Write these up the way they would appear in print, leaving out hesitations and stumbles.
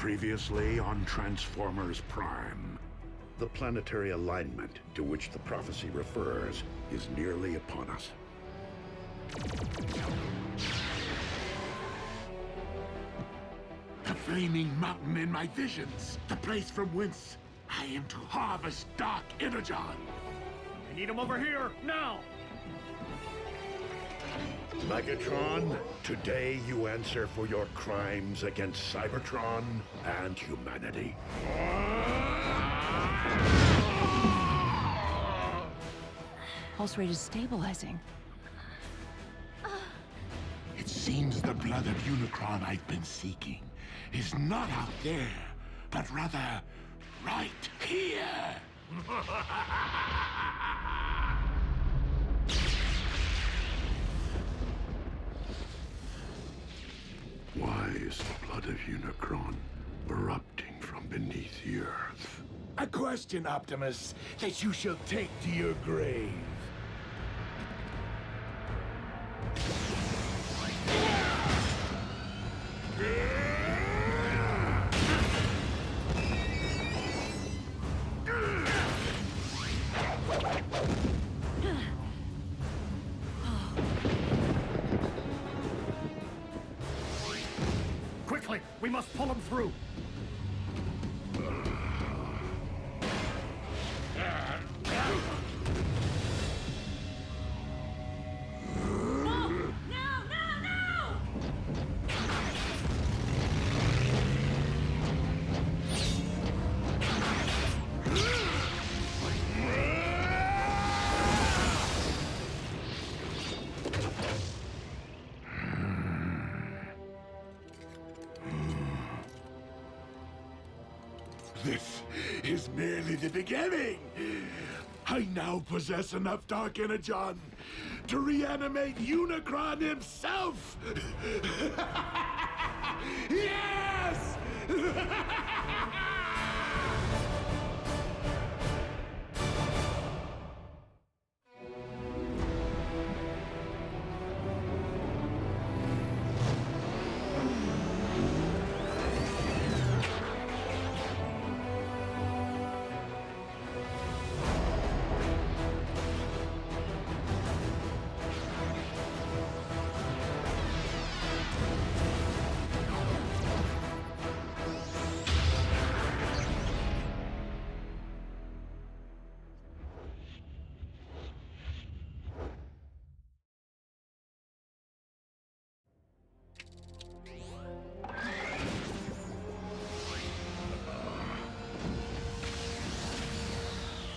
Previously on Transformers Prime. The planetary alignment to which the prophecy refers is nearly upon us. The flaming mountain in my visions. The place from whence I am to harvest Dark Energon. I need him over here, now! Megatron, today you answer for your crimes against Cybertron and humanity. Pulse rate is stabilizing. It seems the blood of Unicron I've been seeking is not out there, but rather right here. Why is the blood of Unicron erupting from beneath the earth? A question, Optimus, that you shall take to your grave. Quickly, we must pull him through. This is merely the beginning. I now possess enough Dark Energon to reanimate Unicron himself. Yes!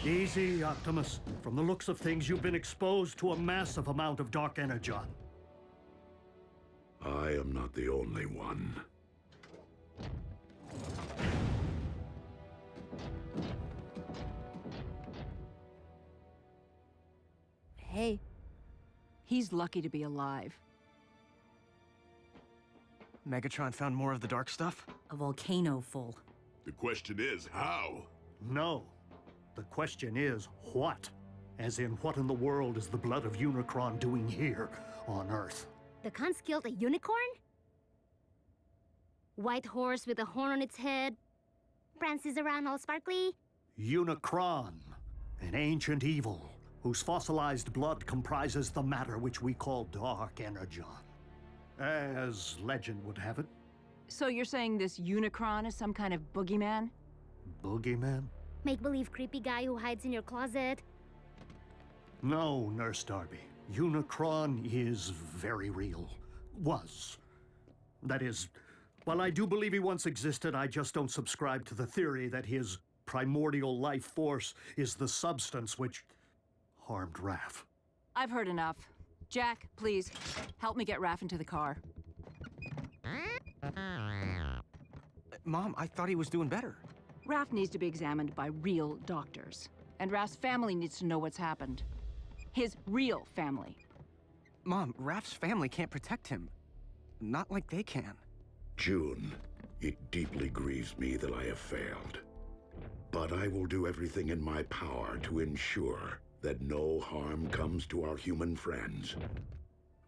Easy, Optimus. From the looks of things, you've been exposed to a massive amount of Dark Energon. I am not the only one. Hey, he's lucky to be alive. Megatron found more of the dark stuff? A volcano full. The question is, how? No. The question is, what? As in, what in the world is the blood of Unicron doing here on Earth? The cunts killed a unicorn? White horse with a horn on its head? Prances around all sparkly? Unicron, an ancient evil, whose fossilized blood comprises the matter which we call Dark Energon. As legend would have it. So you're saying this Unicron is some kind of boogeyman? Boogeyman? Make-believe creepy guy who hides in your closet? No, Nurse Darby. Unicron is very real. Was. That is, while I do believe he once existed, I just don't subscribe to the theory that his primordial life force is the substance which harmed Raph. I've heard enough. Jack, please, help me get Raph into the car. Mom, I thought he was doing better. Raph needs to be examined by real doctors. And Raph's family needs to know what's happened. His real family. Mom, Raph's family can't protect him. Not like they can. June, it deeply grieves me that I have failed. But I will do everything in my power to ensure that no harm comes to our human friends.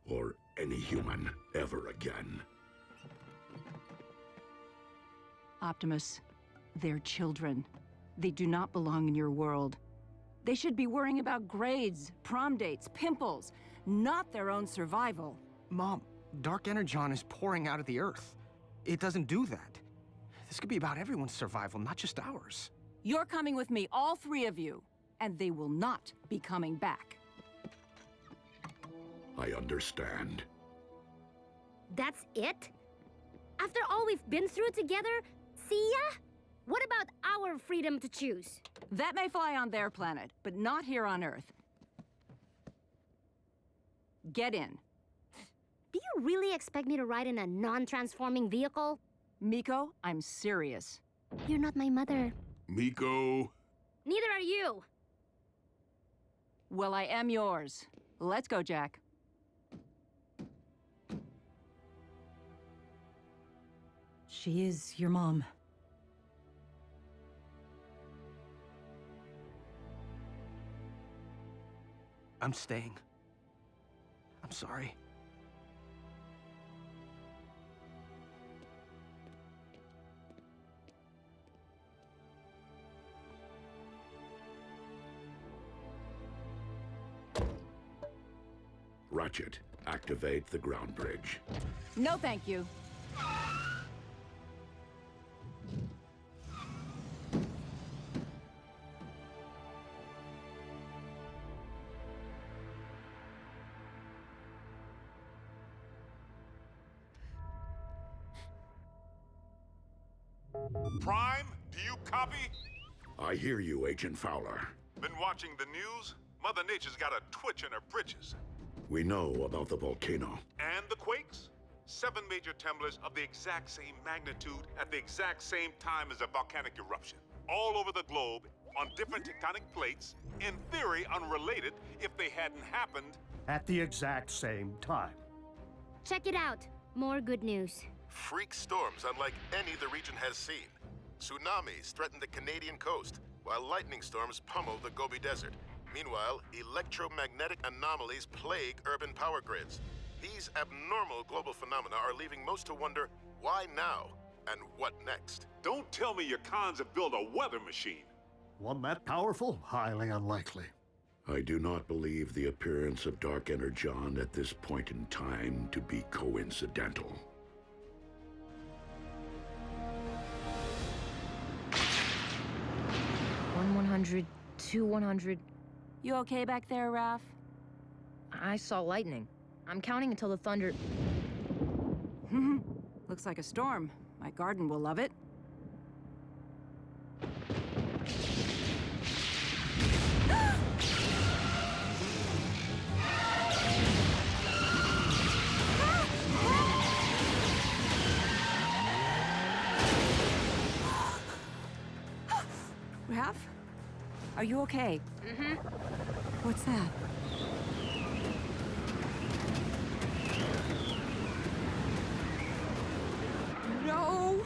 Or any human ever again. Optimus, they're children. They do not belong in your world. They should be worrying about grades, prom dates, pimples, not their own survival. Mom, Dark Energon is pouring out of the Earth. It doesn't do that. This could be about everyone's survival, not just ours. You're coming with me, all three of you, and they will not be coming back. I understand. That's it? After all we've been through together, see ya? What about our freedom to choose? That may fly on their planet, but not here on Earth. Get in. Do you really expect me to ride in a non-transforming vehicle? Miko, I'm serious. You're not my mother. Miko. Neither are you. Well, I am yours. Let's go, Jack. She is your mom. I'm staying. I'm sorry. Ratchet, activate the ground bridge. No, thank you. Prime, do you copy? I hear you, Agent Fowler. Been watching the news? Mother Nature's got a twitch in her britches. We know about the volcano. And the quakes? 7 major tremblers of the exact same magnitude at the exact same time as a volcanic eruption. All over the globe, on different tectonic plates, in theory unrelated if they hadn't happened. At the exact same time. Check it out. More good news. Freak storms unlike any the region has seen. Tsunamis threaten the Canadian coast, while lightning storms pummel the Gobi Desert. Meanwhile, electromagnetic anomalies plague urban power grids. These abnormal global phenomena are leaving most to wonder, why now? And what next? Don't tell me your cons have built a weather machine. One that powerful? Highly unlikely. I do not believe the appearance of Dark Energon at this point in time to be coincidental. 100, 100. You okay back there, Raph? I saw lightning. I'm counting until the thunder... Looks like a storm. My garden will love it. Raph? Are you okay? What's that? No!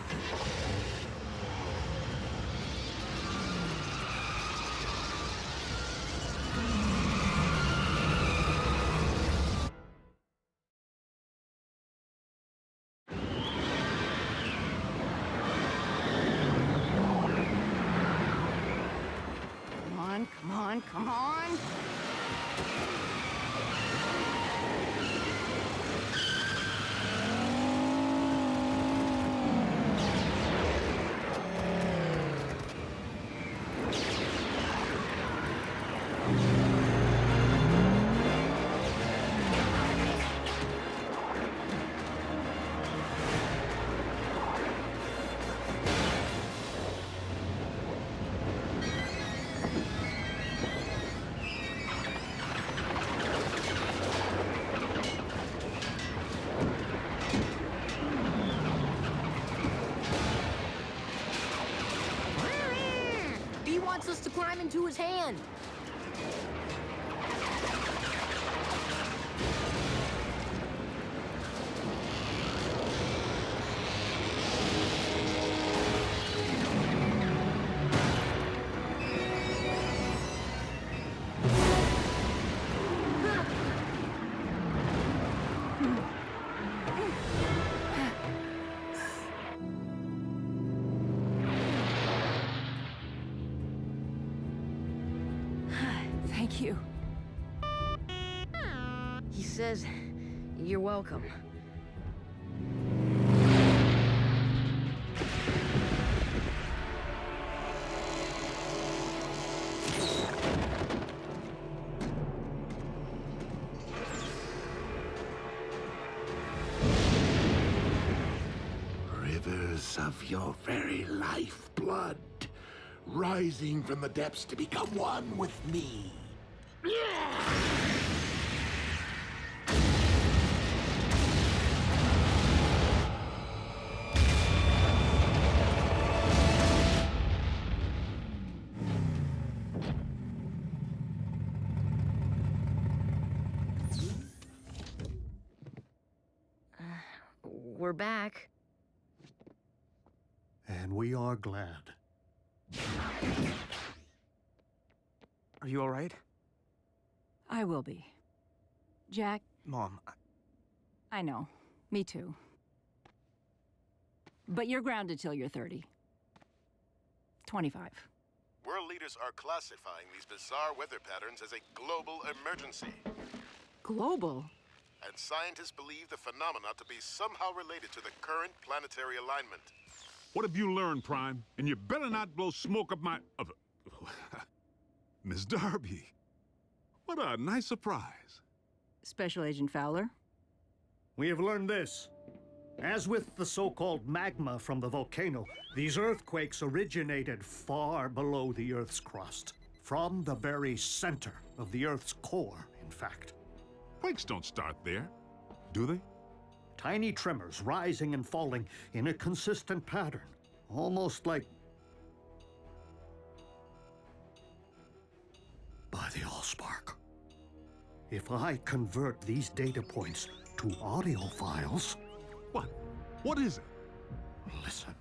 Come on, come on! He wants us to climb into his hand. Thank you. He says, you're welcome. Rivers of your very lifeblood, rising from the depths to become one with me. We're back. And we are glad. Are you all right? I will be. Jack, Mom, I know. Me too. But you're grounded till you're 30. 25. World leaders are classifying these bizarre weather patterns as a global emergency. Global? And scientists believe the phenomena to be somehow related to the current planetary alignment. What have you learned, Prime? And you better not blow smoke up my... Miss Darby. What a nice surprise. Special Agent Fowler? We have learned this. As with the so-called magma from the volcano, these earthquakes originated far below the Earth's crust. From the very center of the Earth's core, in fact. Quakes don't start there, do they? Tiny tremors rising and falling in a consistent pattern. Almost like... by the Allspark. If I convert these data points to audio files... What? What is it? Listen.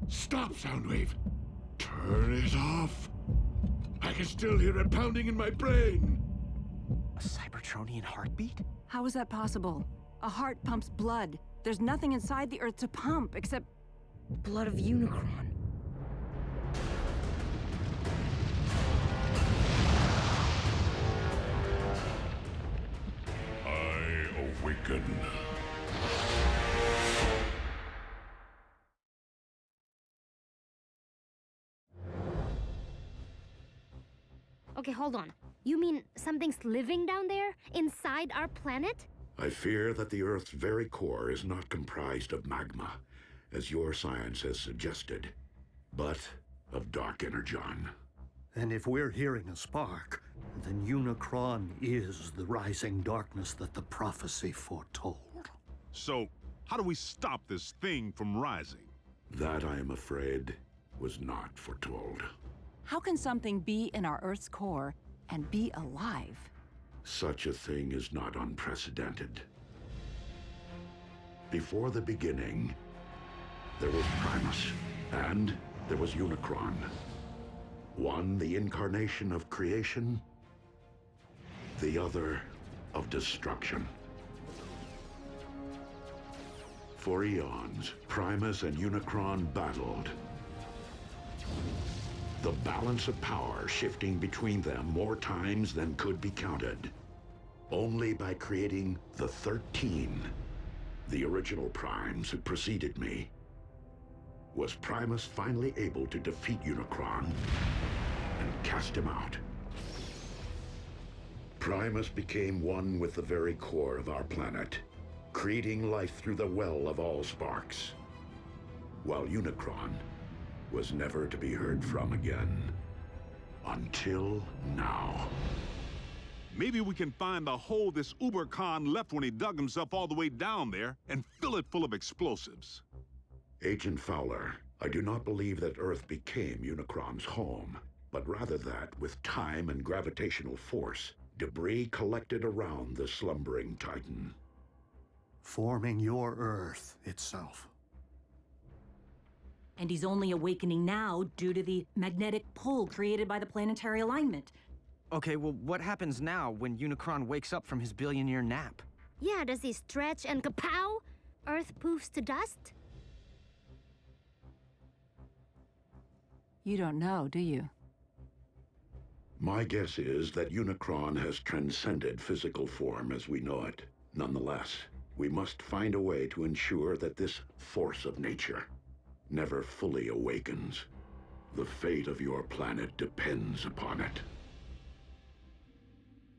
Stop, Soundwave. Turn it off. I can still hear it pounding in my brain. a Cybertronian heartbeat? How is that possible? A heart pumps blood. There's nothing inside the Earth to pump except... Blood of Unicron. I awaken. Okay, hold on. You mean something's living down there, inside our planet? I fear that the Earth's very core is not comprised of magma, as your science has suggested, but of dark energon. And if we're hearing a spark, then Unicron is the rising darkness that the prophecy foretold. So, how do we stop this thing from rising? That, I am afraid, was not foretold. How can something be in our Earth's core and be alive? Such a thing is not unprecedented. Before the beginning, there was Primus, and there was Unicron. One, the incarnation of creation, the other, of destruction. For eons, Primus and Unicron battled. The balance of power shifting between them more times than could be counted. Only by creating the 13, the original primes who preceded me, was Primus finally able to defeat Unicron and cast him out. Primus became one with the very core of our planet, creating life through the well of Allsparks, while Unicron was never to be heard from again. Until now. Maybe we can find the hole this Uber-Khan left when he dug himself all the way down there and fill it full of explosives. Agent Fowler, I do not believe that Earth became Unicron's home, but rather that, with time and gravitational force, debris collected around the slumbering Titan. Forming your Earth itself. And he's only awakening now due to the magnetic pull created by the planetary alignment. Okay, well, what happens now when Unicron wakes up from his billion-year nap? Yeah, does he stretch and kapow? Earth poofs to dust? You don't know, do you? My guess is that Unicron has transcended physical form as we know it. Nonetheless, we must find a way to ensure that this force of nature never fully awakens. The fate of your planet depends upon it.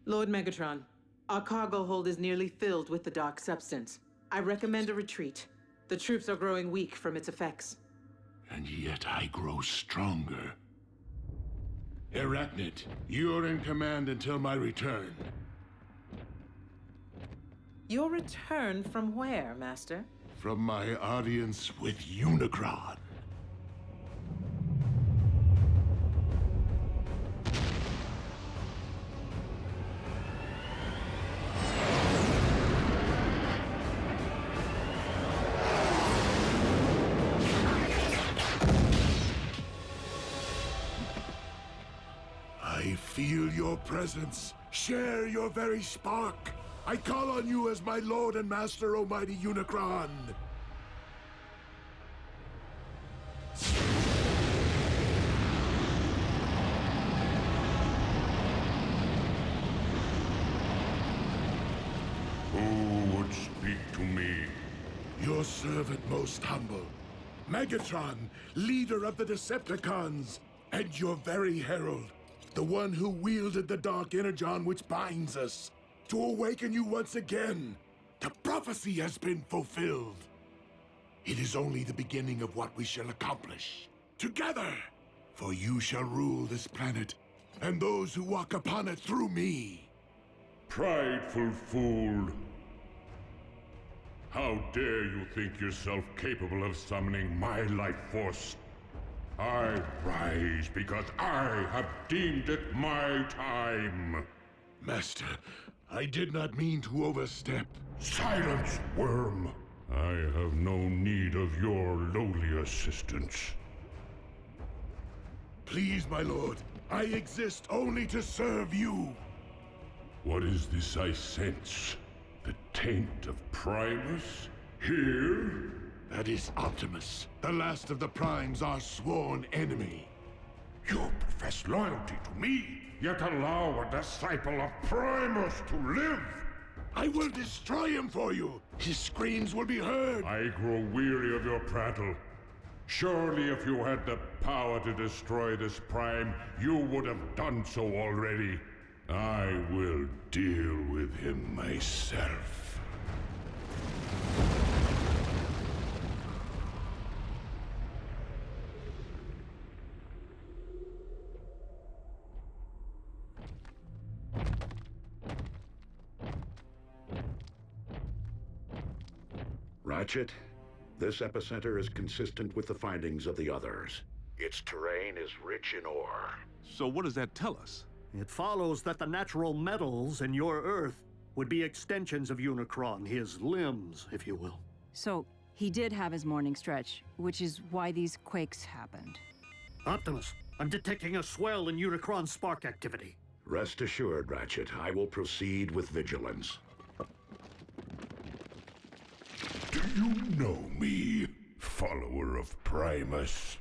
Lord Megatron, our cargo hold is nearly filled with the dark substance. I recommend a retreat. The troops are growing weak from its effects. And yet I grow stronger. Arachnid, you're in command until my return. Your return from where, Master? From my audience with Unicron. I feel your presence. Share your very spark. I call on you as my lord and master, almighty Unicron. Who would speak to me? Your servant most humble. Megatron, leader of the Decepticons, and your very herald. The one who wielded the dark energon which binds us. To awaken you once again. The prophecy has been fulfilled. It is only the beginning of what we shall accomplish. Together! For you shall rule this planet, and those who walk upon it through me. Prideful fool. How dare you think yourself capable of summoning my life force? I rise because I have deemed it my time. Master, I did not mean to overstep. Silence, worm! I have no need of your lowly assistance. Please, my lord, I exist only to serve you. What is this I sense? The taint of Primus? Here? That is Optimus, the last of the Primes, our sworn enemy. You profess loyalty to me, yet allow a disciple of Primus to live! I will destroy him for you! His screams will be heard! I grow weary of your prattle. Surely if you had the power to destroy this Prime, you would have done so already. I will deal with him myself. Ratchet, this epicenter is consistent with the findings of the others. Its terrain is rich in ore. So what does that tell us? It follows that the natural metals in your Earth would be extensions of Unicron, his limbs, if you will. So, he did have his morning stretch, which is why these quakes happened. Optimus, I'm detecting a swell in Unicron spark activity. Rest assured, Ratchet, I will proceed with vigilance. Do you know me, follower of Primus?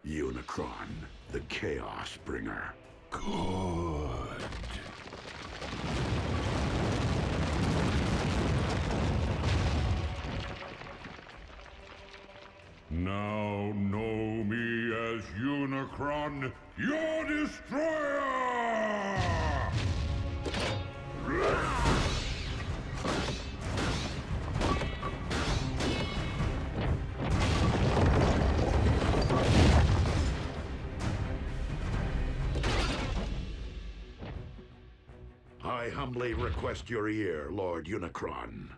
Unicron, the Chaos Bringer. Good. Now know me as Unicron, your destroyer! I humbly request your ear, Lord Unicron.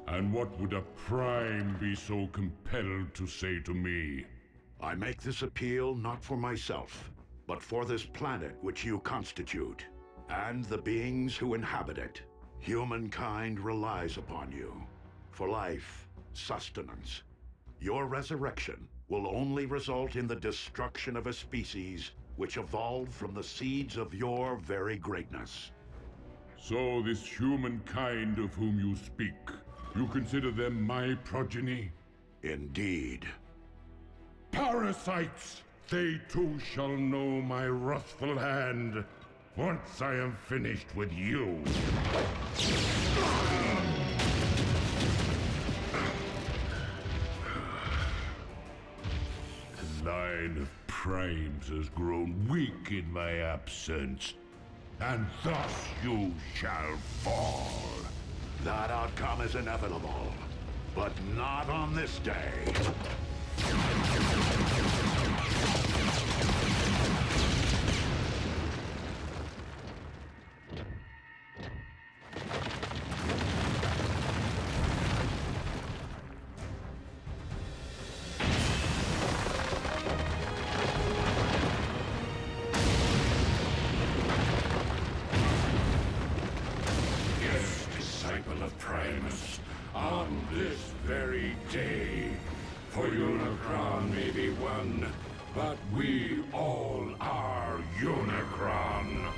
And what would a Prime be so compelled to say to me? I make this appeal not for myself, but for this planet which you constitute, and the beings who inhabit it. Humankind relies upon you for life, sustenance. Your resurrection will only result in the destruction of a species which evolved from the seeds of your very greatness. So this humankind of whom you speak, you consider them my progeny? Indeed. Parasites! They too shall know my wrathful hand, once I am finished with you. The line of primes has grown weak in my absence, and thus you shall fall. That outcome is inevitable, but not on this day. Yes, disciple of Primus, on this very day. For Unicron may be one, but we all are Unicron.